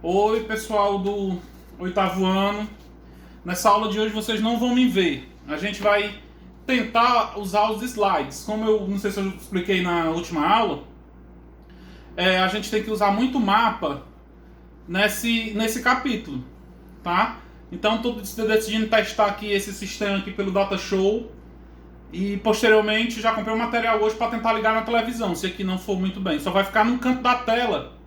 Oi, pessoal do oitavo ano. Nessa aula de hoje vocês não vão me ver. A gente vai tentar usar os slides. Como eu não sei se eu expliquei na última aula, a gente tem que usar muito mapa nesse capítulo, tá? Então estou decidindo testar aqui esse sistema aqui pelo Datashow e posteriormente já comprei o material hoje para tentar ligar na televisão, se aqui não for muito bem. Só vai ficar no canto da tela,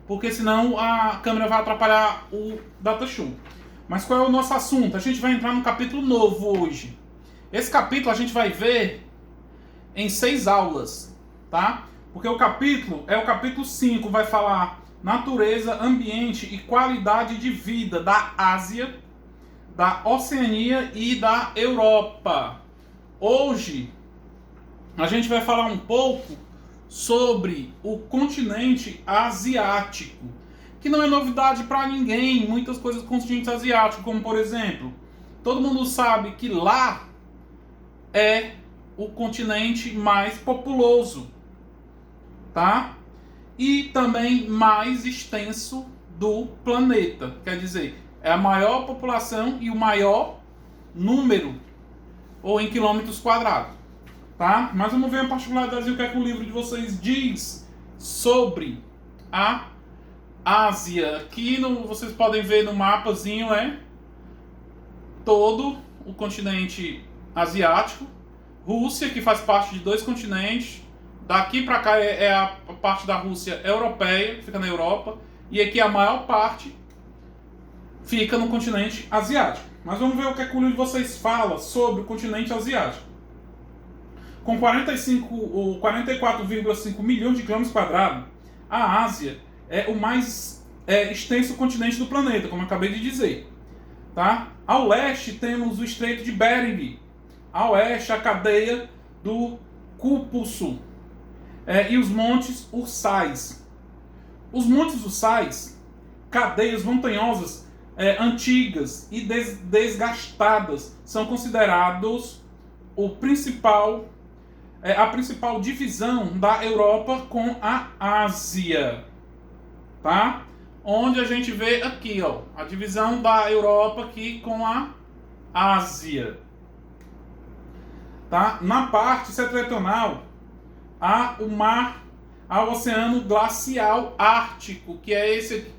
porque senão a câmera vai atrapalhar o Datashow. Mas qual é o nosso assunto? A gente vai entrar num capítulo novo hoje. Esse capítulo a gente vai ver em 6 aulas, tá? Porque o capítulo 5, vai falar natureza, ambiente e qualidade de vida da Ásia, da Oceania e da Europa. Hoje a gente vai falar um pouco sobre o continente asiático, que não é novidade para ninguém, muitas coisas do continente asiático, como por exemplo, todo mundo sabe que lá é o continente mais populoso, tá? E também mais extenso do planeta, quer dizer, é a maior população e o maior número, ou em quilômetros quadrados, tá? Mas vamos ver a particularidade do que é que o livro de vocês diz sobre a Ásia. Aqui vocês podem ver no mapazinho todo o continente asiático. Rússia, que faz parte de 2 continentes. Daqui para cá é a parte da Rússia europeia, que fica na Europa. E aqui a maior parte fica no continente asiático. Mas vamos ver o que é que o livro de vocês fala sobre o continente asiático. Com 44,5 milhões de quilômetros quadrados, a Ásia é o mais extenso continente do planeta, como eu acabei de dizer. Tá? Ao leste temos o Estreito de Bering, a oeste a cadeia do Cáucaso e os Montes Ursais. Os Montes Ursais, cadeias montanhosas antigas e desgastadas, são considerados a principal divisão da Europa com a Ásia, tá? Onde a gente vê aqui, ó, a divisão da Europa aqui com a Ásia, tá? Na parte setentrional há o Oceano Glacial Ártico, que é esse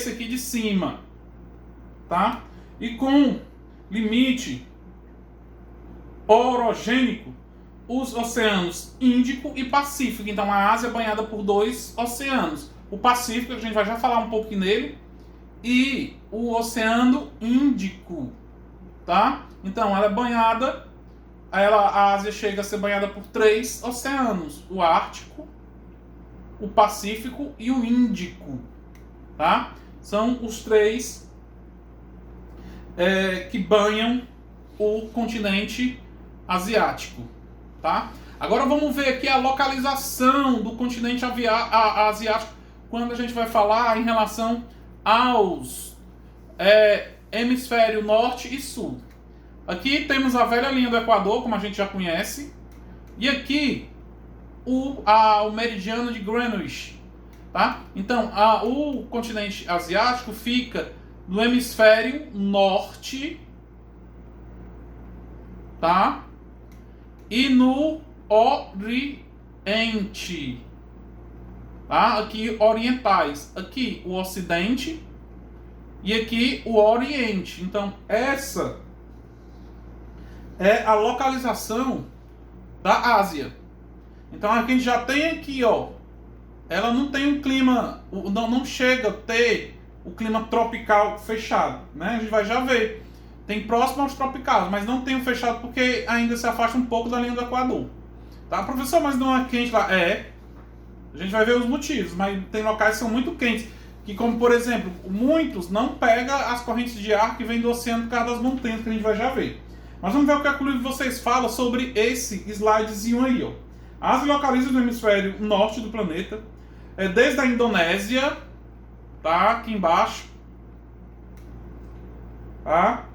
aqui de cima, tá? E com limite orogênico os oceanos Índico e Pacífico. Então a Ásia é banhada por 2 oceanos. O Pacífico, a gente vai já falar um pouco nele, e o Oceano Índico, tá? Então ela é banhada, a Ásia chega a ser banhada por 3 oceanos: o Ártico, o Pacífico e o Índico, tá? São os 3 que banham o continente asiático, tá? Agora vamos ver aqui a localização do continente asiático quando a gente vai falar em relação aos hemisfério norte e sul. Aqui temos a velha linha do Equador, como a gente já conhece, e aqui o meridiano de Greenwich, tá? Então o continente asiático fica no hemisfério norte, tá? E no oriente, tá? Aqui orientais, aqui o ocidente e aqui o oriente. Então essa é a localização da Ásia. Então aqui a gente já tem aqui, ó, ela não tem um clima, não chega a ter o clima tropical fechado, né? A gente vai já ver. Tem próximo aos tropicais, mas não tem o fechado porque ainda se afasta um pouco da linha do Equador. Tá, professor, mas não é quente lá? A gente vai ver os motivos, mas tem locais que são muito quentes, que como por exemplo, muitos não pegam as correntes de ar que vêm do oceano por causa das montanhas, que a gente vai já ver. Mas vamos ver o que o livro de vocês fala sobre esse slidezinho aí, ó. A Ásia localiza no hemisfério norte do planeta, desde a Indonésia, tá, aqui embaixo, tá?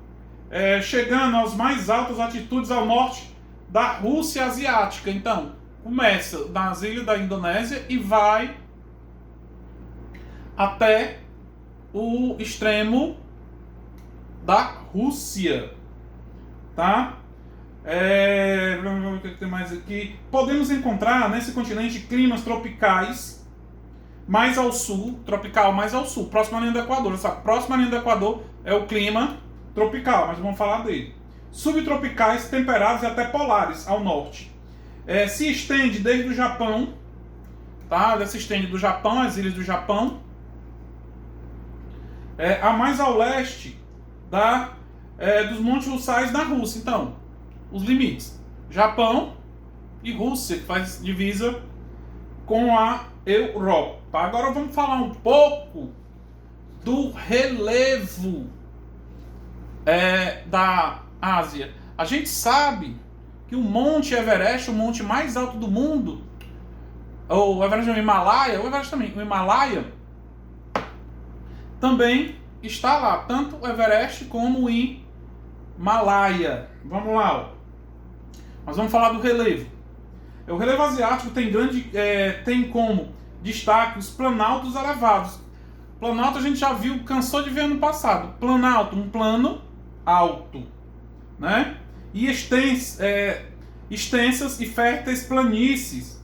Chegando às mais altas altitudes ao norte da Rússia asiática. Então, começa nas ilhas da Indonésia e vai até o extremo da Rússia, tá? O que tem mais aqui? Podemos encontrar nesse continente climas tropicais mais ao sul, tropical mais ao sul, próxima linha do Equador. Essa próxima linha do Equador é o clima tropical, mas vamos falar dele. Subtropicais, temperados e até polares ao norte. Se estende desde o Japão, tá? Ela se estende do Japão, as ilhas do Japão, a mais ao leste dos Montes Ussais da Rússia. Então, os limites: Japão e Rússia, que faz divisa com a Europa. Agora vamos falar um pouco do relevo da Ásia. A gente sabe que o Monte Everest, o monte mais alto do mundo, ou o Everest não, o Himalaia, o Everest também, o Himalaia também está lá, tanto o Everest como o Himalaia. Vamos lá, ó. Nós vamos falar do relevo. O relevo asiático tem como destaque os planaltos elevados. Planalto a gente já viu, cansou de ver no passado. Planalto, um plano alto, né? E extensas e férteis planícies,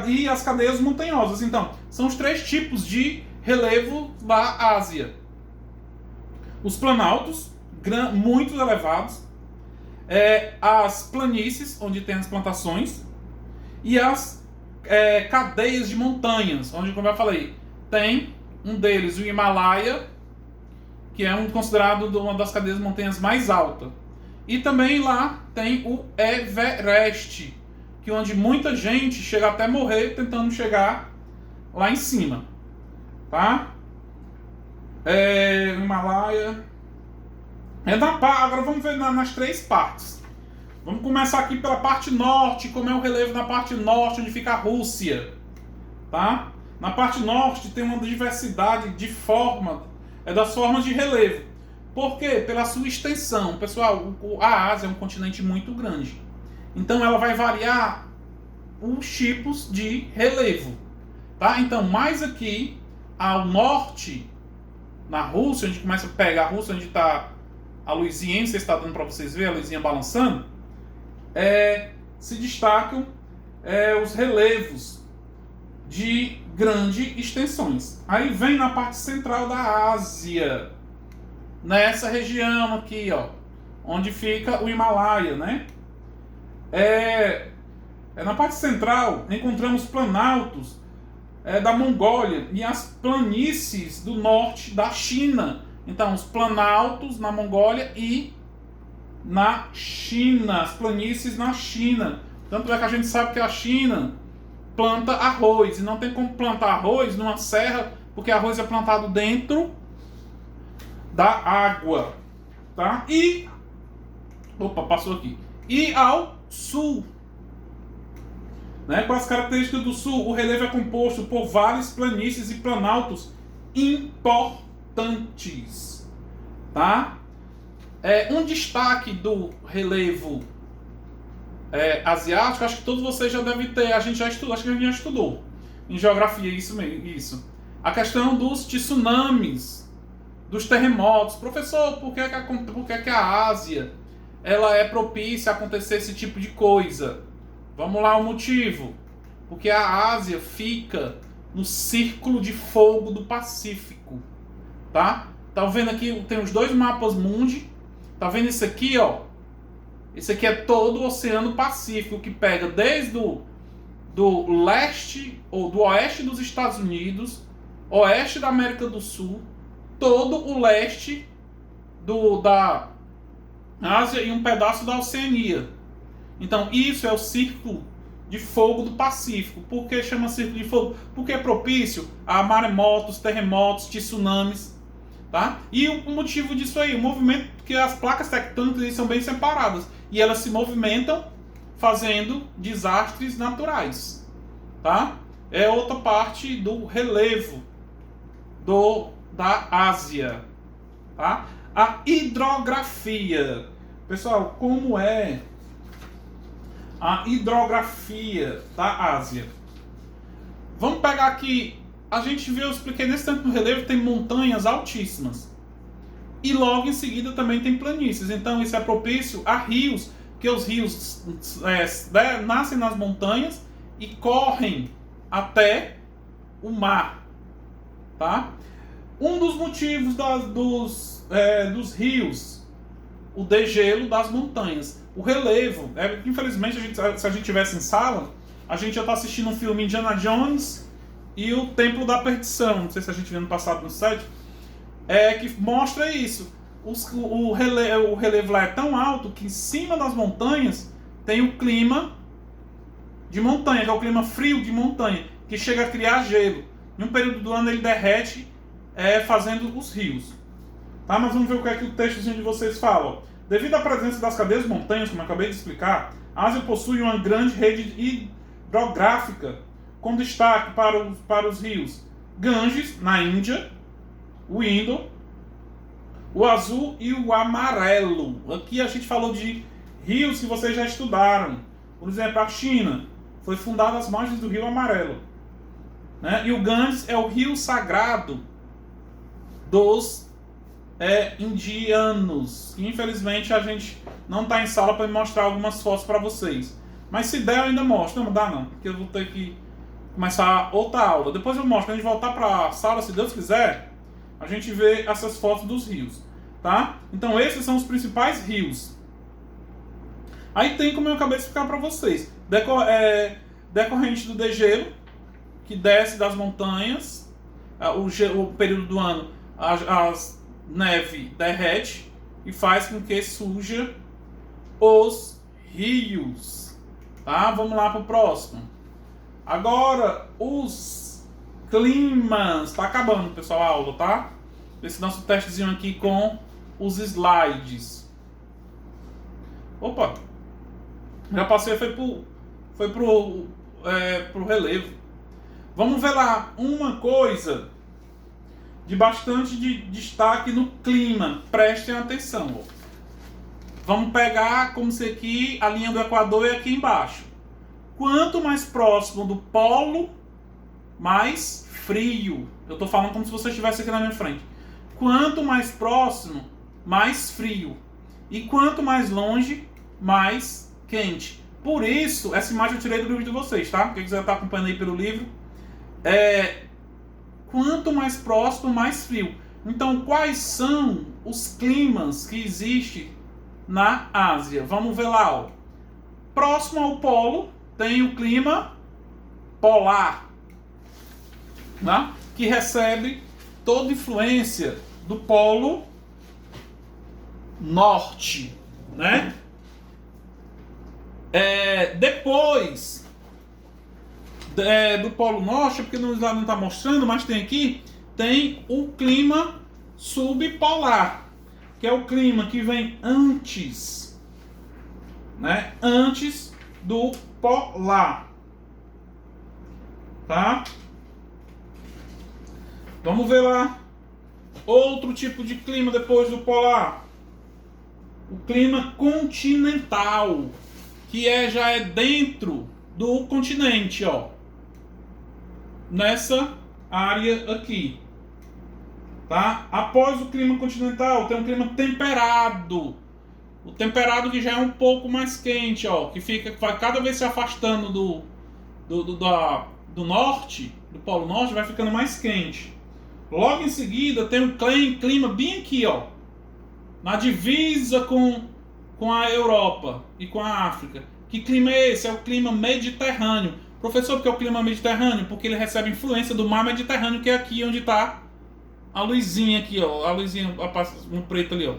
e as cadeias montanhosas. Então, são os 3 tipos de relevo da Ásia: os planaltos, muito elevados, as planícies, onde tem as plantações, e as cadeias de montanhas, onde, como eu falei, tem um deles, o Himalaia, que é considerado uma das cadeias de montanhas mais altas. E também lá tem o Everest, que onde muita gente chega até morrer tentando chegar lá em cima, tá? O Himalaia. Agora vamos ver nas 3 partes. Vamos começar aqui pela parte norte, como é o relevo na parte norte, onde fica a Rússia, tá? Na parte norte tem uma diversidade de das formas de relevo. Por quê? Pela sua extensão. Pessoal, a Ásia é um continente muito grande. Então ela vai variar os tipos de relevo, tá? Então, mais aqui ao norte, na Rússia, a gente começa a pegar a Rússia, onde está a luzinha, não sei se está dando para vocês verem, a luzinha balançando, se destacam os relevos de grandes extensões. Aí vem na parte central da Ásia, nessa região aqui, ó, onde fica o Himalaia, né? Na parte central encontramos planaltos da Mongólia e as planícies do norte da China. Então, os planaltos na Mongólia e na China, as planícies na China. Tanto é que a gente sabe que a China planta arroz, e não tem como plantar arroz numa serra, porque arroz é plantado dentro da água, tá? Passou aqui. E ao sul, né? Com as características do sul, o relevo é composto por várias planícies e planaltos importantes, tá? Um destaque do relevo asiático, acho que todos vocês já devem ter, a gente já estudou, acho que a gente já estudou em geografia isso mesmo, isso. A questão dos tsunamis, dos terremotos. Professor, por que a Ásia ela é propícia a acontecer esse tipo de coisa? Vamos lá, o motivo. Porque a Ásia fica no círculo de fogo do Pacífico, tá? Tá vendo aqui, tem os 2 mapas mundi. Tá vendo isso aqui, ó? Esse aqui é todo o Oceano Pacífico, que pega desde do leste ou do oeste dos Estados Unidos, oeste da América do Sul, todo o leste da Ásia e um pedaço da Oceania. Então isso é o círculo de fogo do Pacífico. Por que chama círculo de fogo? Porque é propício a maremotos, terremotos, tsunamis, tá? E o motivo disso aí, o movimento, que as placas tectônicas são bem separadas e elas se movimentam fazendo desastres naturais, tá? É outra parte do relevo da Ásia, tá? A hidrografia. Pessoal, como é a hidrografia da Ásia? Vamos pegar aqui a gente viu, eu expliquei nesse tempo do relevo, tem montanhas altíssimas. E logo em seguida também tem planícies. Então isso é propício a rios, porque os rios nascem nas montanhas e correm até o mar. Tá? Um dos motivos dos rios, o degelo das montanhas. O relevo, infelizmente, se a gente tivesse em sala, a gente já está assistindo um filme Indiana Jones e o Templo da Perdição. Não sei se a gente viu no passado no set. Que mostra isso. O relevo lá é tão alto que em cima das montanhas tem o clima de montanha, que é o clima frio de montanha, que chega a criar gelo. Em um período do ano ele derrete, fazendo os rios. Tá? Mas vamos ver o que é que o textozinho de vocês fala. Devido à presença das cadeias montanhas, como eu acabei de explicar, a Ásia possui uma grande rede hidrográfica, com destaque para os rios Ganges, na Índia, o Indo, o azul e o amarelo. Aqui a gente falou de rios que vocês já estudaram. Por exemplo, a China foi fundada às margens do rio Amarelo. Né? E o Ganges é o rio sagrado dos indianos. Que infelizmente a gente não está em sala para mostrar algumas fotos para vocês. Mas se der eu ainda mostro. Não dá não, porque eu vou ter que começar outra aula. Depois eu mostro. Quando a gente voltar para a sala, se Deus quiser, a gente vê essas fotos dos rios. Tá? Então esses são os principais rios. Aí tem, como eu acabei de explicar para vocês, decorrente do degelo, que desce das montanhas, o período do ano, a neve derrete e faz com que surja os rios. Tá? Vamos lá para o próximo. Agora, os climas. Está acabando, pessoal, a aula, tá? Esse nosso testezinho aqui com os slides. Opa! Já passei, foi pro relevo. Vamos ver lá uma coisa de bastante destaque no clima. Prestem atenção. Ó. Vamos pegar como se aqui a linha do Equador é aqui embaixo. Quanto mais próximo do polo, mais frio. Eu estou falando como se você estivesse aqui na minha frente. Quanto mais próximo, mais frio. E quanto mais longe, mais quente. Por isso, essa imagem eu tirei do livro de vocês, tá? Quem quiser estar acompanhando aí pelo livro. Quanto mais próximo, mais frio. Então, quais são os climas que existem na Ásia? Vamos ver lá, ó. Próximo ao polo, tem o clima polar, né? Que recebe toda influência do polo norte, né? Depois do polo norte, porque não está mostrando, mas tem aqui, tem o clima subpolar, que é o clima que vem antes, né? Antes do polar, tá? Vamos ver lá outro tipo de clima depois do polar. O clima continental, que já é dentro do continente, ó. Nessa área aqui. Tá? Após o clima continental, tem um clima temperado. O temperado que já é um pouco mais quente, ó, que vai cada vez se afastando do norte, do polo norte, vai ficando mais quente. Logo em seguida tem um clima bem aqui, ó, na divisa com a Europa e com a África. Que clima é esse? É o clima mediterrâneo. Professor, por que é o clima mediterrâneo? Porque ele recebe influência do mar Mediterrâneo, que é aqui onde está a luzinha aqui, ó. A luzinha no preto ali, ó.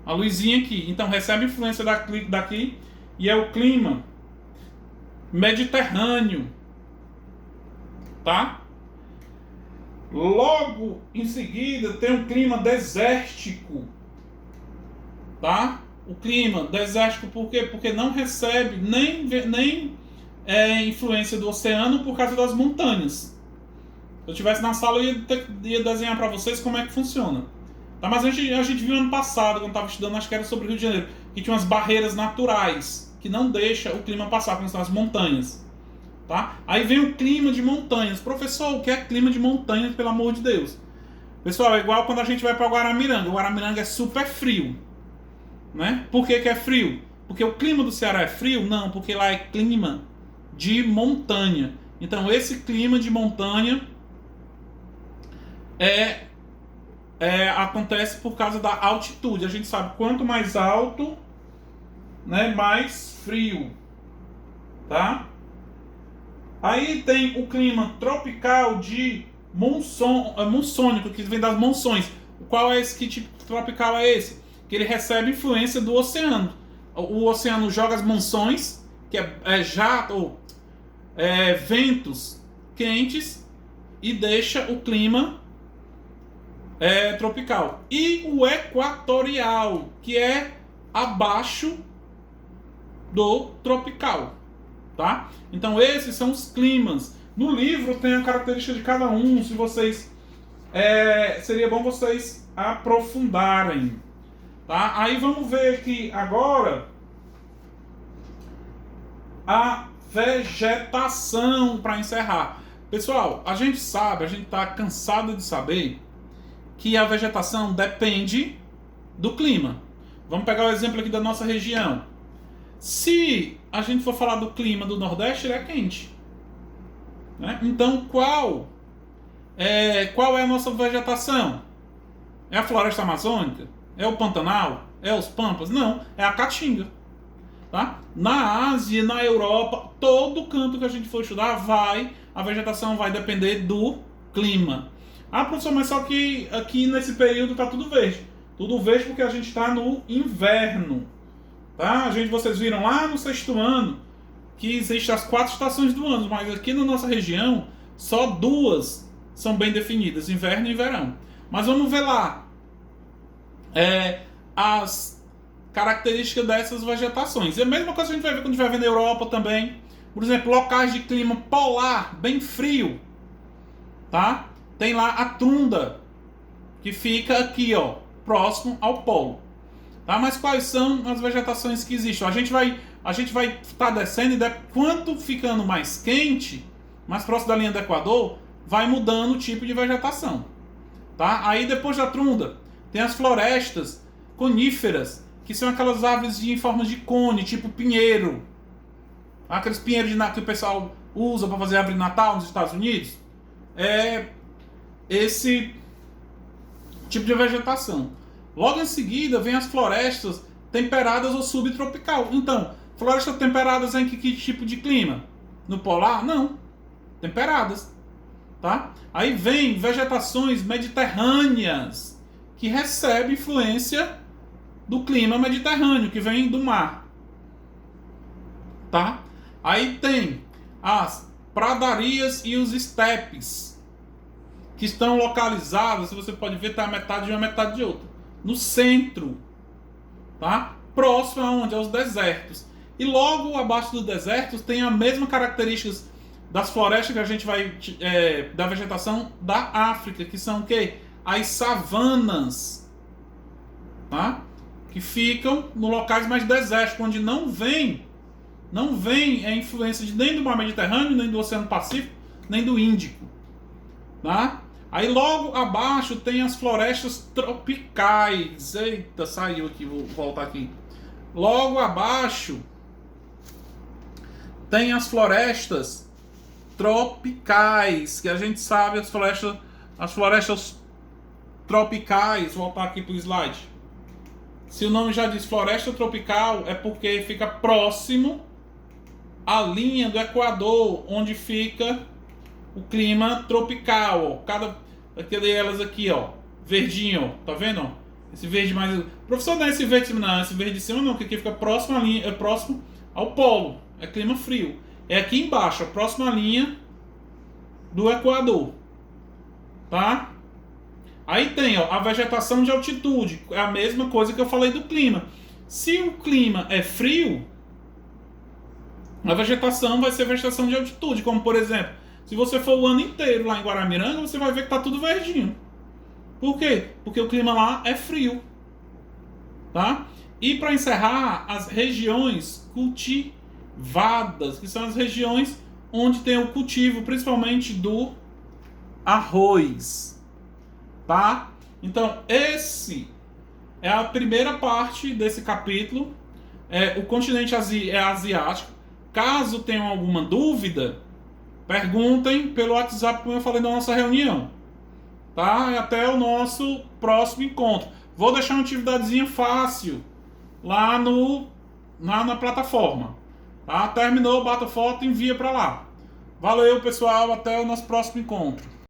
A luzinha aqui. Então recebe influência daqui e é o clima mediterrâneo. Tá? Logo em seguida tem um clima desértico. Tá? O clima desértico por quê? Porque não recebe nem influência do oceano por causa das montanhas. Se eu estivesse na sala eu ia desenhar para vocês como é que funciona. Tá? Mas a gente viu ano passado, quando estava estudando, acho que era sobre o Rio de Janeiro, que tinha umas barreiras naturais que não deixam o clima passar, como são as montanhas. Tá? Aí vem o clima de montanhas. Professor, o que é clima de montanhas, pelo amor de Deus? Pessoal, é igual quando a gente vai para Guaramiranga. O Guaramiranga é super frio. Né? Por que é frio? Porque o clima do Ceará é frio? Não, porque lá é clima de montanha. Então esse clima de montanha acontece por causa da altitude. A gente sabe quanto mais alto, né, mais frio. Tá? Aí tem o clima tropical de monsônico, que vem das monções. Qual é esse? Que tipo tropical é esse? Que ele recebe influência do oceano. O oceano joga as monções, que ventos quentes, e deixa o clima tropical. E o equatorial, que é abaixo do tropical. Tá? Então esses são os climas. No livro tem a característica de cada um. Se vocês seria bom vocês aprofundarem. Tá? Aí vamos ver aqui agora a vegetação para encerrar. Pessoal, a gente está cansado de saber que a vegetação depende do clima. Vamos pegar o exemplo aqui da nossa região. Se a gente for falar do clima do Nordeste, ele é quente. Né? Então, qual é a nossa vegetação? É a floresta amazônica? É o Pantanal? É os Pampas? Não, é a Caatinga. Tá? Na Ásia, na Europa, todo canto que a gente for estudar, a vegetação vai depender do clima. Ah, professor, mas só que aqui nesse período está tudo verde. Tudo verde porque a gente está no inverno. Tá? Vocês viram lá no 6º ano que existem as 4 estações do ano, mas aqui na nossa região só 2 são bem definidas, inverno e verão. Mas vamos ver lá as características dessas vegetações. E a mesma coisa que a gente vai ver quando a gente vai ver na Europa também. Por exemplo, locais de clima polar, bem frio. Tá? Tem lá a tundra, que fica aqui, ó, próximo ao polo. Tá? Mas quais são as vegetações que existem? A gente vai estar descendo e quanto ficando mais quente, mais próximo da linha do Equador, vai mudando o tipo de vegetação. Tá? Aí depois da tundra, tem as florestas coníferas, que são aquelas árvores em forma de cone, tipo pinheiro. Aqueles pinheiros que o pessoal usa para fazer árvore de Natal nos Estados Unidos. É esse tipo de vegetação. Logo em seguida vem as florestas temperadas ou subtropical. Então, florestas temperadas em que tipo de clima? No polar? Não. Temperadas. Tá? Aí vem vegetações mediterrâneas, que recebem influência do clima mediterrâneo, que vem do mar. Tá? Aí tem as pradarias e os estepes, que estão localizados, se você pode ver, está a metade de uma, metade de outra. No centro, tá? Próximo aonde? Aos desertos. E logo abaixo dos desertos tem a mesma características das florestas que a gente vai da vegetação da África, que são o quê? As savanas, tá? Que ficam nos locais mais desérticos, onde não vem a influência nem do mar Mediterrâneo, nem do Oceano Pacífico, nem do Índico, tá? Aí logo abaixo tem as florestas tropicais. Eita, saiu aqui, vou voltar aqui. Logo abaixo tem as florestas tropicais, que a gente sabe as florestas tropicais. Vou voltar aqui para o slide. Se o nome já diz floresta tropical, é porque fica próximo à linha do Equador, onde fica o clima tropical. Aquele elas aqui, ó, verdinho, ó, tá vendo? Ó? Esse verde mais. Professor, não é esse verde, não, esse verde de cima não, porque aqui fica próximo à linha, próximo ao polo, é clima frio. É aqui embaixo, próximo à linha do Equador, tá? Aí tem, ó, a vegetação de altitude, é a mesma coisa que eu falei do clima. Se o clima é frio, a vegetação vai ser vegetação de altitude, como por exemplo, se você for o ano inteiro lá em Guaramiranga, você vai ver que tá tudo verdinho. Por quê? Porque o clima lá é frio, tá? E para encerrar, as regiões cultivadas, que são as regiões onde tem o cultivo, principalmente do arroz, tá? Então, esse é a primeira parte desse capítulo. O continente é asiático. Caso tenham alguma dúvida, perguntem pelo WhatsApp, como eu falei na nossa reunião, tá? Até o nosso próximo encontro. Vou deixar uma atividadezinha fácil lá na plataforma, tá? Terminou, bata foto e envia para lá. Valeu, pessoal, até o nosso próximo encontro.